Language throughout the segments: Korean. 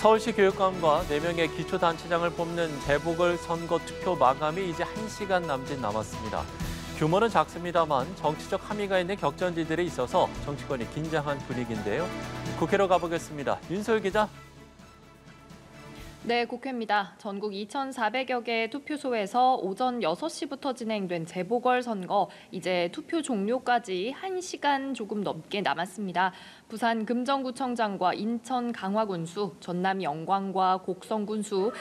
서울시 교육감과 4명의 기초단체장을 뽑는 재보궐선거 투표 마감이 이제 1시간 남짓 남았습니다. 규모는 작습니다만 정치적 함의가 있는 격전지들에 있어서 정치권이 긴장한 분위기인데요. 국회로 가보겠습니다. 윤소율 기자. 네, 국회입니다. 전국 2,400여 개의 투표소에서 오전 6시부터 진행된 재보궐선거, 이제 투표 종료까지 1시간 조금 넘게 남았습니다. 부산 금정구청장과 인천 강화군수, 전남 영광과 곡성군수,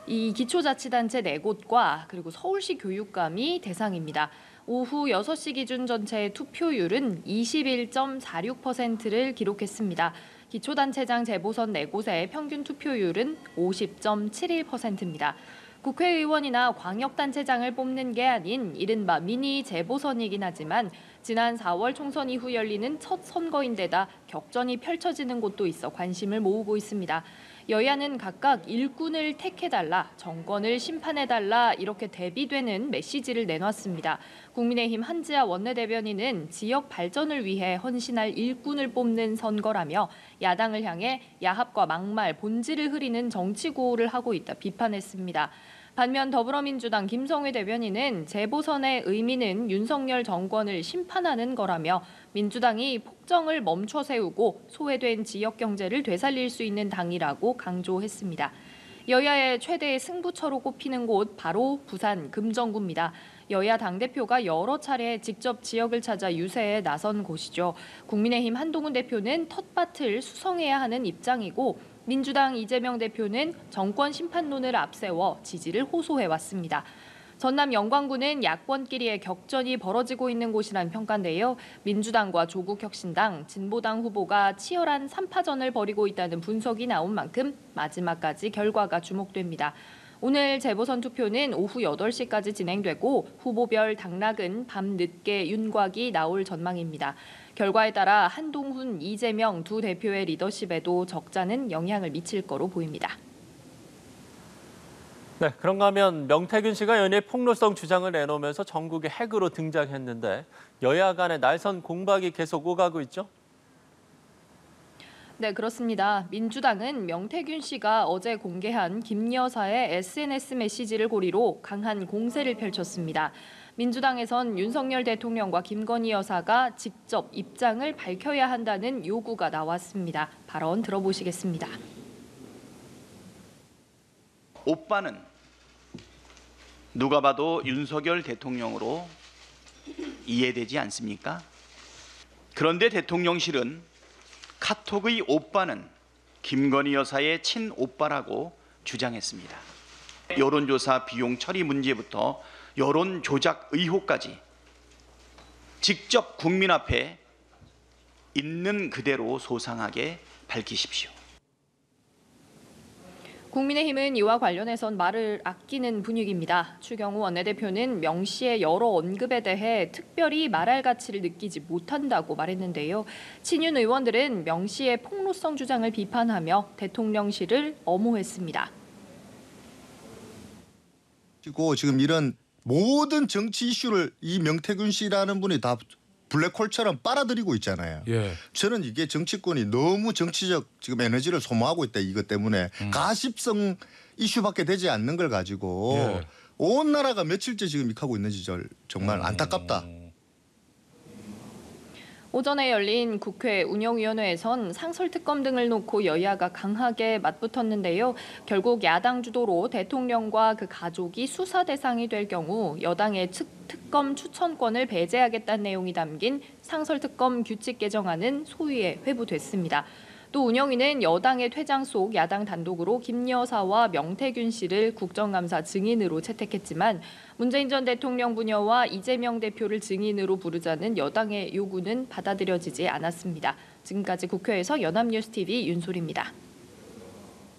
이 기초자치단체 4곳과 그리고 서울시 교육감이 대상입니다. 오후 6시 기준 전체 투표율은 21.46%를 기록했습니다. 기초단체장 재보선 4곳의 평균 투표율은 50.71%입니다. 국회의원이나 광역단체장을 뽑는 게 아닌 이른바 미니 재보선이긴 하지만 지난 4월 총선 이후 열리는 첫 선거인데다 격전이 펼쳐지는 곳도 있어 관심을 모으고 있습니다. 여야는 각각 일꾼을 택해달라, 정권을 심판해달라 이렇게 대비되는 메시지를 내놨습니다. 국민의힘 한지아 원내대변인은 지역 발전을 위해 헌신할 일꾼을 뽑는 선거라며 야당을 향해 야합과 막말, 본질을 흐리는 정치 구호를 하고 있다 비판했습니다. 반면 더불어민주당 김성회 대변인은 재보선의 의미는 윤석열 정권을 심판하는 거라며 민주당이 폭정을 멈춰 세우고 소외된 지역 경제를 되살릴 수 있는 당이라고 강조했습니다. 여야의 최대 승부처로 꼽히는 곳 바로 부산 금정구입니다. 여야 당대표가 여러 차례 직접 지역을 찾아 유세에 나선 곳이죠. 국민의힘 한동훈 대표는 텃밭을 수성해야 하는 입장이고 민주당 이재명 대표는 정권 심판론을 앞세워 지지를 호소해왔습니다. 전남 영광구는 야권끼리의 격전이 벌어지고 있는 곳이란 평가인데요. 민주당과 조국혁신당, 진보당 후보가 치열한 3파전을 벌이고 있다는 분석이 나온 만큼 마지막까지 결과가 주목됩니다. 오늘 재보선 투표는 오후 8시까지 진행되고 후보별 당락은 밤 늦게 윤곽이 나올 전망입니다. 결과에 따라 한동훈, 이재명 두 대표의 리더십에도 적잖은 영향을 미칠 거로 보입니다. 네, 그런가 하면 명태균 씨가 연일 폭로성 주장을 내놓으면서 전국의 핵으로 등장했는데 여야 간의 날선 공박이 계속 오가고 있죠? 네, 그렇습니다. 민주당은 명태균 씨가 어제 공개한 김 여사의 SNS 메시지를 고리로 강한 공세를 펼쳤습니다. 민주당에선 윤석열 대통령과 김건희 여사가 직접 입장을 밝혀야 한다는 요구가 나왔습니다. 발언 들어보시겠습니다. 오빠는 누가 봐도 윤석열 대통령으로 이해되지 않습니까? 그런데 대통령실은 카톡의 오빠는 김건희 여사의 친오빠라고 주장했습니다. 여론조사 비용 처리 문제부터 여론 조작 의혹까지 직접 국민 앞에 있는 그대로 소상하게 밝히십시오. 국민의힘은 이와 관련해선 말을 아끼는 분위기입니다. 추경호 원내대표는 명 씨의 여러 언급에 대해 특별히 말할 가치를 느끼지 못한다고 말했는데요. 친윤 의원들은 명 씨의 폭로성 주장을 비판하며 대통령실을 엄호했습니다. 지금 이런 모든 정치 이슈를 이 명태균 씨라는 분이 다 블랙홀처럼 빨아들이고 있잖아요. 예. 저는 이게 정치권이 너무 정치적 지금 에너지를 소모하고 있다 이것 때문에 가십성 이슈밖에 되지 않는 걸 가지고 예. 온 나라가 며칠째 지금 하고 있는지 정말 안타깝다. 오전에 열린 국회 운영위원회에선 상설특검 등을 놓고 여야가 강하게 맞붙었는데요. 결국 야당 주도로 대통령과 그 가족이 수사 대상이 될 경우 여당의 특검 추천권을 배제하겠다는 내용이 담긴 상설특검 규칙 개정안은 소위에 회부됐습니다. 또 운영위는 여당의 퇴장 속 야당 단독으로 김 여사와 명태균 씨를 국정감사 증인으로 채택했지만 문재인 전 대통령 부녀와 이재명 대표를 증인으로 부르자는 여당의 요구는 받아들여지지 않았습니다. 지금까지 국회에서 연합뉴스TV 윤소리입니다.